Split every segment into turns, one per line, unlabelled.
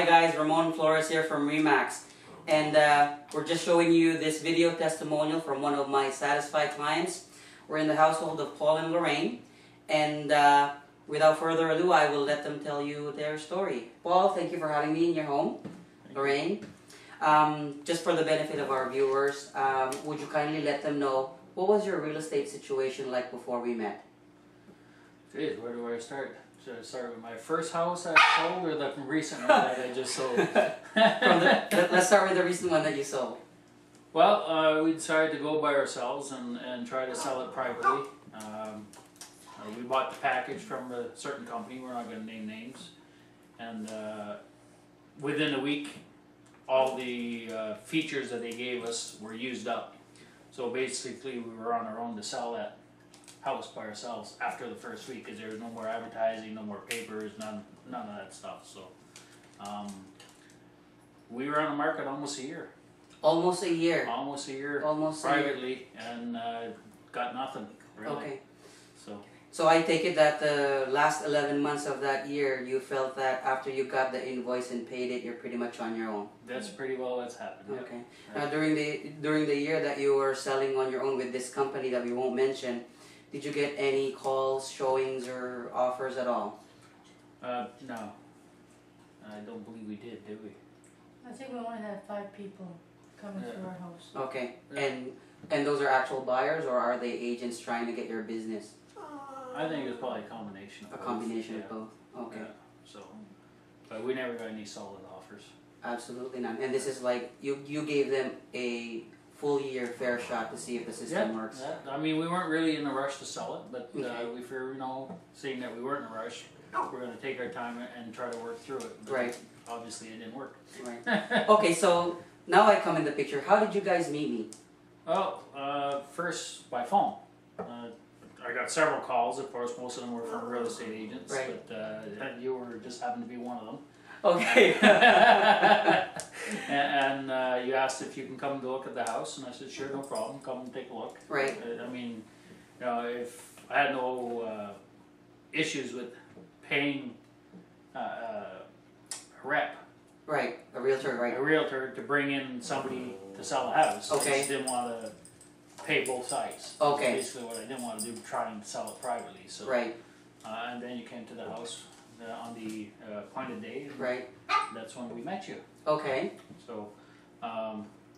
Hi guys, Ramon Flores here from Remax, and we're just showing you this video testimonial from one of my satisfied clients. We're in the household of Paul and Lorraine, and without further ado, I will let them tell you their story. Paul, thank you for having me in your home. Lorraine, just for the benefit of our viewers, would you kindly let them know what was your real estate situation like before we met?
Geez, where do I start? Should I start with my first house I sold or the recent one that I just sold?
Let's start with the recent one that you sold.
Well, we decided to go by ourselves and try to sell it privately. We bought the package from a certain company, we're not going to name names, and within a week all the features that they gave us were used up. So basically we were on our own to sell that house by ourselves after the first week, because there was no more advertising, no more papers, none of that stuff. So we were on the market almost a year.
Almost a year.
Almost a year.
Almost
privately, and got nothing really.
Okay.
So
I take it that the last 11 months of that year, you felt that after you got the invoice and paid it, you're pretty much on your own.
That's pretty well what's happened.
Okay.
Yep.
Now during the year that you were selling on your own with this company that we won't mention, did you get any calls, showings, or offers at all?
No. I don't believe we did we?
I think we only had 5 people coming to our house.
Okay.
Yeah.
And those are actual buyers, or are they agents trying to get your business?
I think it was probably a combination of both.
A combination of
Yeah.
both. Okay.
Yeah. So, but we never got any solid offers.
Absolutely none. And this is like you gave them a full year fair shot to see if the system works.
Yeah. I mean, we weren't really in a rush to sell it, but
Okay.
we figured, seeing that we weren't in a rush, we're going to take our time and try to work through it. But
Right.
obviously, it didn't work.
Right. Okay, so now I come in the picture. How did you guys meet me?
Well, first by phone. I got several calls. Of course, most of them were from real estate agents,
Right.
but you were just happened to be one of them.
Okay.
and you asked if you can come and look at the house, and I said, sure, no problem, come and take a look.
Right.
I mean, if I had no issues with paying a rep,
Right, a realtor, right?
a realtor, to bring in somebody to sell a house.
Okay.
I just didn't want to pay both sides.
Okay.
That's basically what I didn't want to do, trying to sell it privately. So.
Right,
And then you came to the house on the appointed day, and
right.
that's when we met you.
Okay.
So,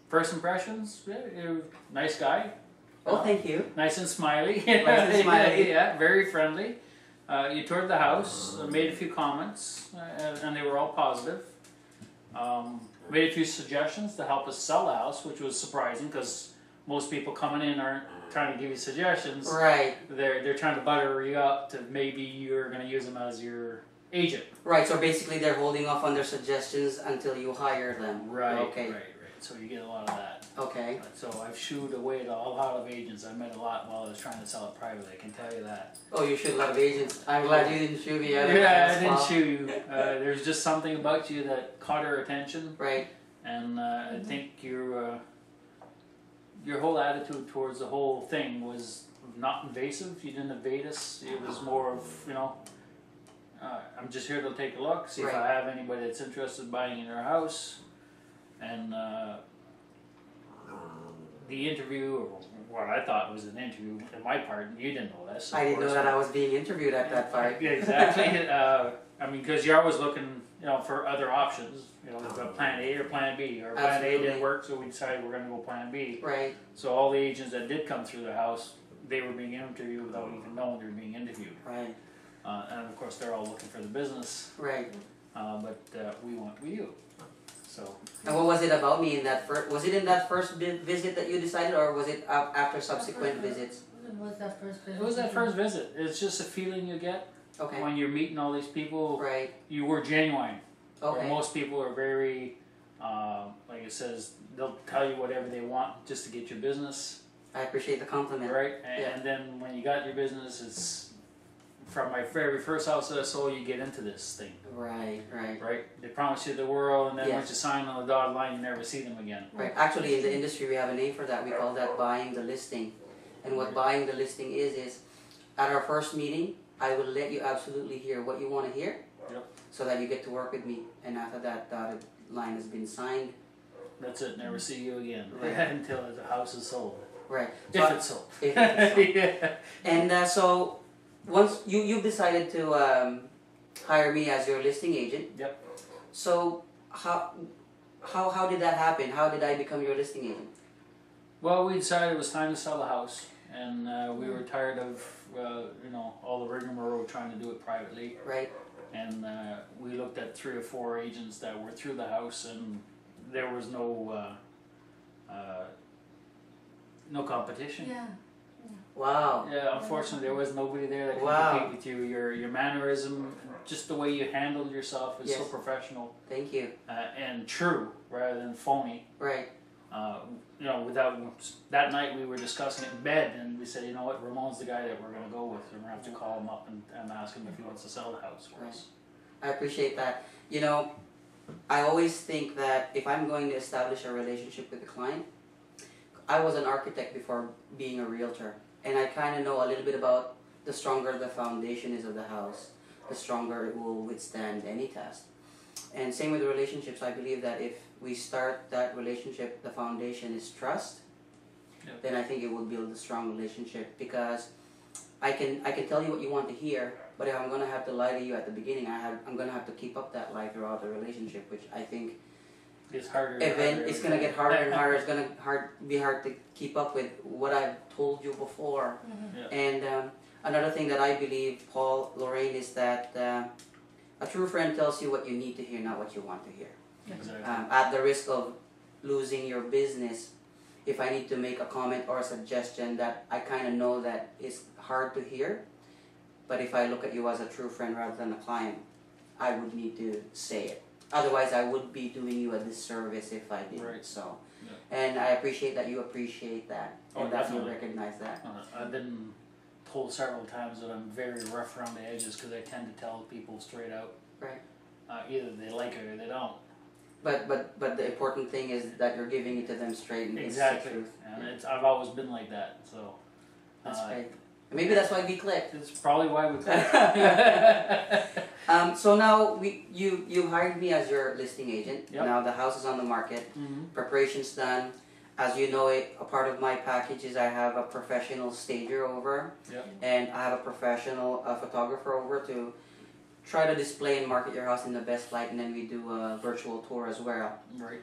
first impressions, yeah, you're a nice guy.
Oh, thank you.
Nice and smiley.
Nice and smiley.
Yeah, very friendly. You toured the house, made a few comments, and they were all positive. Made a few suggestions to help us sell the house, which was surprising because most people coming in aren't trying to give you suggestions.
Right.
They're trying to butter you up to maybe you're going to use them as your agent.
Right, so basically they're holding off on their suggestions until you hire them.
Right,
Okay.
right. So you get a lot of that.
Okay.
So I've shooed away a lot of agents. I met a lot while I was trying to sell it privately, I can tell you that.
Oh, you shoot a lot of agents. I'm glad you didn't shoot me.
Yeah, I didn't shoot you. There's just something about you that caught our attention.
Right.
And I think your whole attitude towards the whole thing was not invasive. You didn't evade us. It was more of, I'm just here to take a look, see if I have anybody that's interested in buying in our house. And the interview, or what I thought was an interview on my part, and you didn't know this.
I didn't know that I was being interviewed at that part.
Yeah, exactly. I mean, because you're always looking, for other options. We've got plan A or plan B. Or plan A didn't work, so we decided we're going to go plan B.
Right.
So all the agents that did come through the house, they were being interviewed without even knowing they were being interviewed.
Right.
And of course, they're all looking for the business.
Right.
But we went with you. So.
And what was it about me in that first? Was it in that first visit that you decided, or was it after subsequent visits?
It was that first visit.
It was that first visit. It's just a feeling you get when you're meeting all these people.
Right.
You were genuine.
Okay.
Where most people are very, like it says, they'll tell you whatever they want just to get your business.
I appreciate the compliment.
Right. And then when you got your business, it's from my very first house that I sold, you get into this thing.
Right, right.
Right? They promise you the world, and then once you sign on the dotted line, you never see them again.
Right. Actually, in the industry, we have a name for that. We call that buying the listing. And what buying the listing is at our first meeting, I will let you absolutely hear what you want to hear,
Yep.
so that you get to work with me. And after that dotted line has been signed,
That's it. Never see you again.
Right.
Until the house is sold.
right?
If it's sold.
If it's sold.
Yeah.
And so once you've decided to hire me as your listing agent.
Yep.
So how did that happen? How did I become your listing agent?
Well, we decided it was time to sell the house, and we were tired of all the rigmarole trying to do it privately.
Right.
And we looked at 3 or 4 agents that were through the house, and there was no competition.
Yeah.
Wow.
Yeah, unfortunately, there was nobody there that could
Wow.
compete with you. Your mannerism, just the way you handled yourself, is so
Yes.
professional
Thank you.
and true rather than phony.
Right.
Without that night we were discussing it in bed, and we said, you know what, Ramon's the guy that we're going to go with, and we're going to have to call him up and ask him if he wants to sell the house for us.
I appreciate that. You know, I always think that if I'm going to establish a relationship with a client, I was an architect before being a realtor, and I kind of know a little bit about the stronger the foundation is of the house, the stronger it will withstand any test. And same with the relationships. I believe that if we start that relationship, the foundation is trust,
Yep.
then I think it will build a strong relationship, because I can tell you what you want to hear, but if I'm going to have to lie to you at the beginning, I'm going to have to keep up that lie throughout the relationship, which I think
It's harder.
it's going to get harder and harder. It's going to be hard to keep up with what I've told you before.
Yeah.
And another thing that I believe, Paul, Lorraine, is that a true friend tells you what you need to hear, not what you want to hear.
Exactly.
At the risk of losing your business, if I need to make a comment or a suggestion that I kind of know that is hard to hear, but if I look at you as a true friend rather than a client, I would need to say it. Otherwise, I would be doing you a disservice if I didn't.
Right.
So,
Yeah.
and I appreciate that you appreciate that,
Oh,
and that you
definitely.
recognize that.
I've been told several times that I'm very rough around the edges because I tend to tell people straight out.
Right.
Either they like it or they don't.
But the important thing is that you're giving it to them straight and
Exactly.
it's the truth.
And I've always been like that. So
That's great. Maybe that's why we clicked.
it's probably why we clicked.
So now you hired me as your listing agent.
Yep.
Now the house is on the market.
Mm-hmm.
Preparation's done. As you know, a part of my package is I have a professional stager over,
Yep.
and I have a professional photographer over to try to display and market your house in the best light, and then we do a virtual tour as well.
Right.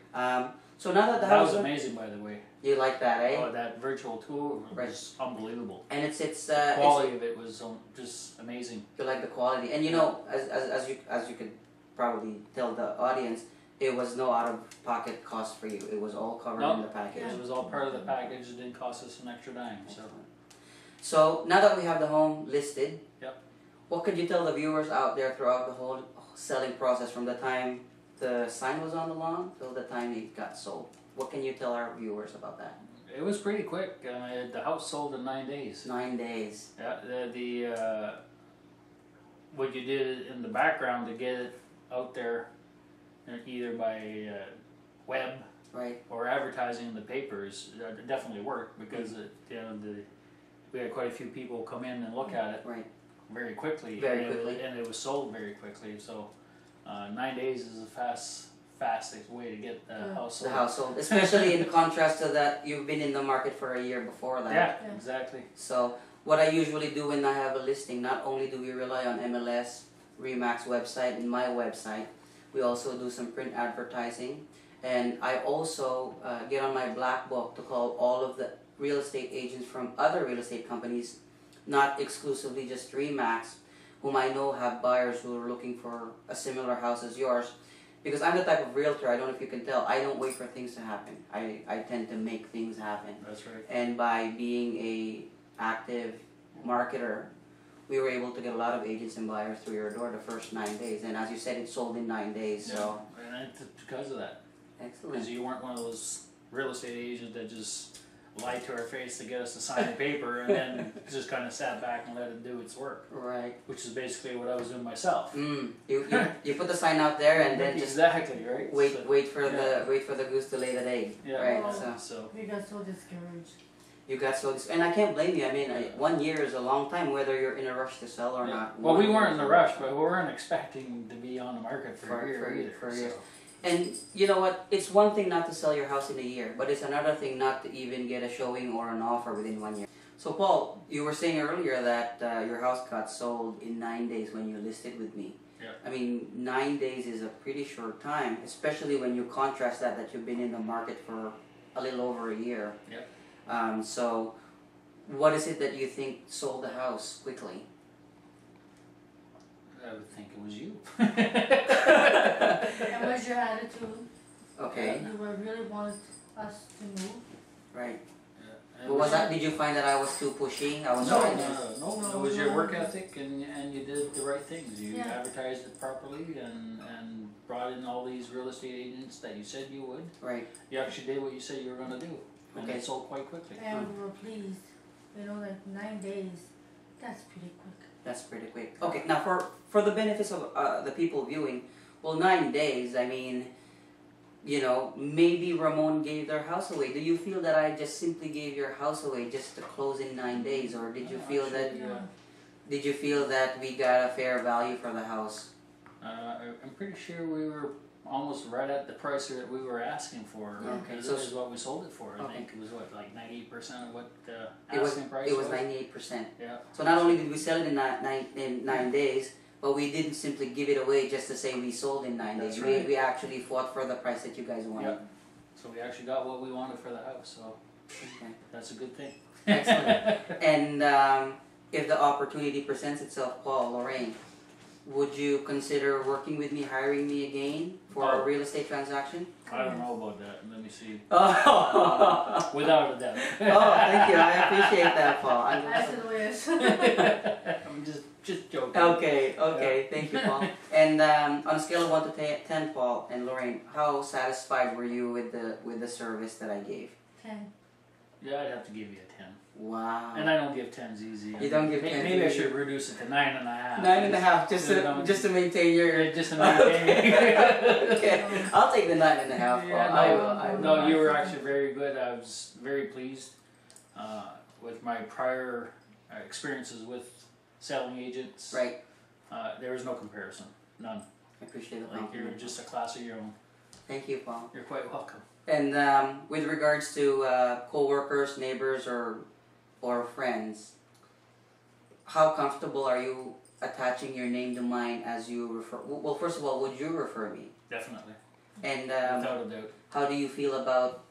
So now that the
That
house
was amazing, by the way.
you like that, eh?
Oh, that virtual tour was
Right.
unbelievable.
And it's
The quality of it was just amazing.
you like the quality, and you know, as you could probably tell the audience, it was no out-of-pocket cost for you. It was all covered
No.
in the package.
It was all part of the package. It didn't cost us an extra dime. So
So now that we have the home listed,
Yep.
what could you tell the viewers out there throughout the whole selling process, from the time the sign was on the lawn till the time it got sold? What can you tell our viewers about that?
it was pretty quick. The house sold in 9 days.
9 days.
Yeah. What you did in the background to get it out there, either by web
Right.
or advertising in the papers, definitely worked because we had quite a few people come in and look at it
Right.
very quickly.
Very
and
quickly.
And it was sold very quickly. So 9 days is a fastest way to get the house
The
sold.
household, especially in contrast to that, you've been in the market for a year before that.
Yeah,
Yeah.
exactly.
So what I usually do when I have a listing, not only do we rely on MLS, Remax website, and my website, we also do some print advertising. And I also get on my black book to call all of the real estate agents from other real estate companies, not exclusively just Remax, whom I know have buyers who are looking for a similar house as yours. Because I'm the type of realtor, I don't know if you can tell, I don't wait for things to happen. I tend to make things happen.
That's right.
And by being a active marketer, we were able to get a lot of agents and buyers through your door the first 9 days. And as you said, it sold in 9 days. So
Yeah, and it's because of that.
excellent.
Because you weren't one of those real estate agents that just lied to our face to get us to sign a paper and then just kind of sat back and let it do its work,
Right.
which is basically what I was doing myself.
You put the sign out there and then just
exactly right.
wait
So,
wait for
yeah.
the goose to lay the egg.
Yeah.
Right.
Oh.
So
So
We got so discouraged.
You got so, and I can't blame you. I mean, 1 year is a long time, whether you're in a rush to sell or not.
Well, we weren't in a rush, but we weren't expecting to be on the market for a year either.
For a year. And you know what? It's one thing not to sell your house in a year, but it's another thing not to even get a showing or an offer within 1 year. So Paul, you were saying earlier that your house got sold in 9 days when you listed with me.
Yeah.
I mean, 9 days is a pretty short time, especially when you contrast that you've been in the market for a little over a year.
Yeah.
So, what is it that you think sold the house quickly?
I would think it was you.
And what's your attitude?
Okay.
You were really wanted us to move?
Right.
Yeah.
But was that? Did you find that I was too pushy? I was
No,
trying
no,
to.
no. It was your work ethic, and you did the right things. You
Yeah.
advertised it properly, and brought in all these real estate agents that you said you would.
Right.
You actually did what you said you were going to do, and
Okay.
it sold quite quickly.
And we were pleased. You know, like 9 days. That's pretty quick.
That's pretty quick. Okay. Now, for the benefits of the people viewing, well, 9 days. I mean, you know, maybe Ramon gave their house away. Do you feel that I just simply gave your house away just to close in 9 days, or did you feel that?
Yeah.
Did you feel that we got a fair value for the house?
I'm pretty sure we were almost right at the price that we were asking for.
Yeah.
Okay,
This
so
is what we sold it for. I
okay.
think it was what, like 98% of what the
It was.
asking price
It was 98%.
Yeah.
So not only did we sell it in 9 days, but we didn't simply give it away just to say we sold in 9 days.
That's right.
We actually fought for the price that you guys wanted.
Yeah. So we actually got what we wanted for the house. So
Okay.
that's a good thing.
Excellent. And if the opportunity presents itself, Paul, Lorraine, would you consider working with me, hiring me again for a real estate transaction?
I don't know about that. Let me see.
Oh,
Without a doubt.
thank you. I appreciate that, Paul.
I said yes.
I'm just joking.
Okay. Thank you, Paul. And on a scale of 1 to 10, Paul and Lorraine, how satisfied were you with the service that I gave?
10.
Yeah, I'd have to give you a 10.
Wow.
And I don't give 10s easy.
You don't give 10s
Maybe I
easy.
should reduce it to 9.5.
9.5, just to maintain your.
Yeah, just to maintain.
Okay, I'll take the 9.5.
Yeah, no, you were actually very good. I was very pleased with my prior experiences with selling agents.
Right.
There was no comparison, none.
I appreciate the
Like you're
compliment.
just a class of your own.
Thank you, Paul.
You're quite welcome.
And with regards to co-workers, neighbors, or friends, how comfortable are you attaching your name to mine as you refer? Well, first of all, would you refer me?
Definitely.
And
Without a doubt.
how do you feel about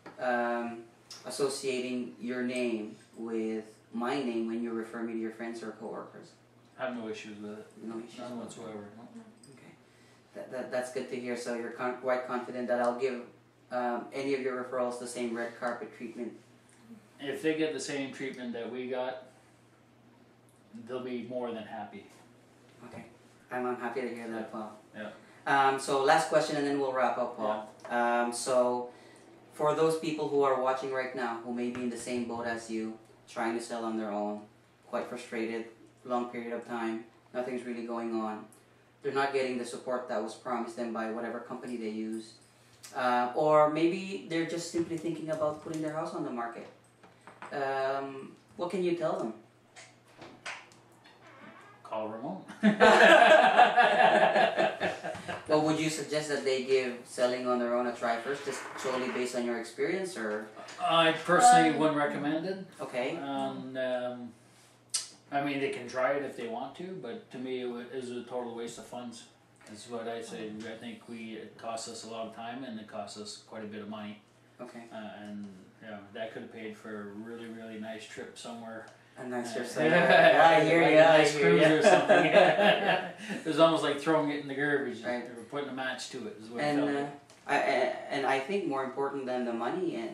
associating your name with my name when you refer me to your friends or coworkers?
I have no issues with it.
No issues.
None whatsoever. No.
Okay, that's good to hear. So you're quite confident that I'll give any of your referrals the same red carpet treatment.
If they get the same treatment that we got, they'll be more than happy.
Okay, I'm happy to hear that, Paul.
Yeah.
So last question, and then we'll wrap up, Paul. So for those people who are watching right now, who may be in the same boat as you, trying to sell on their own, quite frustrated, long period of time, nothing's really going on. They're not getting the support that was promised them by whatever company they use. Or maybe they're just simply thinking about putting their house on the market. What can you tell them?
Call Ramon.
Well, would you suggest that they give selling on their own a try first, just solely based on your experience, or?
I personally wouldn't recommend it.
Okay.
I mean, they can try it if they want to, but to me, it was a total waste of funds. That's what I say. I think it costs us a lot of time, and it costs us quite a bit of money.
Okay.
And that could have paid for a really, really nice trip somewhere.
A nice trip.
I
hear you.
Nice cruise or something. It was almost like throwing it in the garbage.
Right.
Or putting a match to it. Is what it felt like.
And I think more important than the money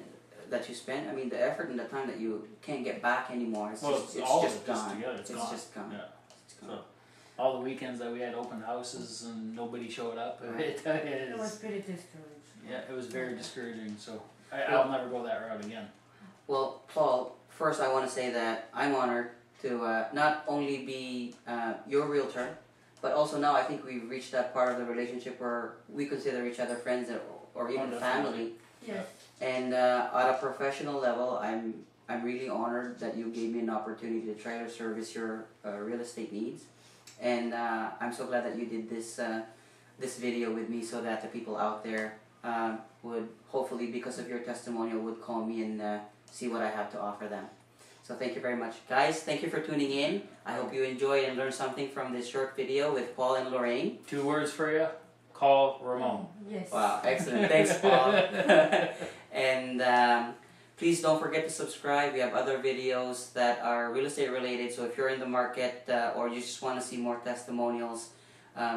that you spend, I mean the effort and the time that you can't get back anymore. It's just gone.
Together.
It's
gone.
just gone.
Yeah.
It's gone.
So, all the weekends that we had open houses and nobody showed up,
It was pretty discouraging.
yeah, it was very discouraging. So I'll never go that route again.
Well, Paul, first I want to say that I'm honored to not only be your realtor, but also now I think we've reached that part of the relationship where we consider each other friends or even family.
Yes.
And at a professional level, I'm I'm really honored that you gave me an opportunity to try to service your real estate needs. And I'm so glad that you did this this video with me, so that the people out there would hopefully, because of your testimonial, would call me and see what I have to offer them. So thank you very much, guys. Thank you for tuning in. I hope you enjoyed and learned something from this short video with Paul and Lorraine.
2 words for you. Call Ramon.
Yes.
Wow, excellent. Thanks, Paul. And please don't forget to subscribe. We have other videos that are real estate related. So if you're in the market or you just want to see more testimonials,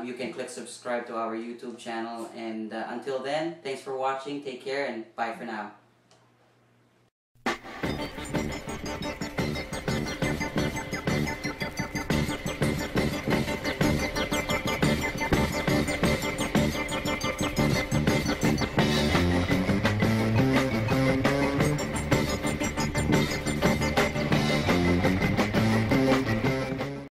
you can click subscribe to our YouTube channel. And until then, thanks for watching. Take care and bye for now.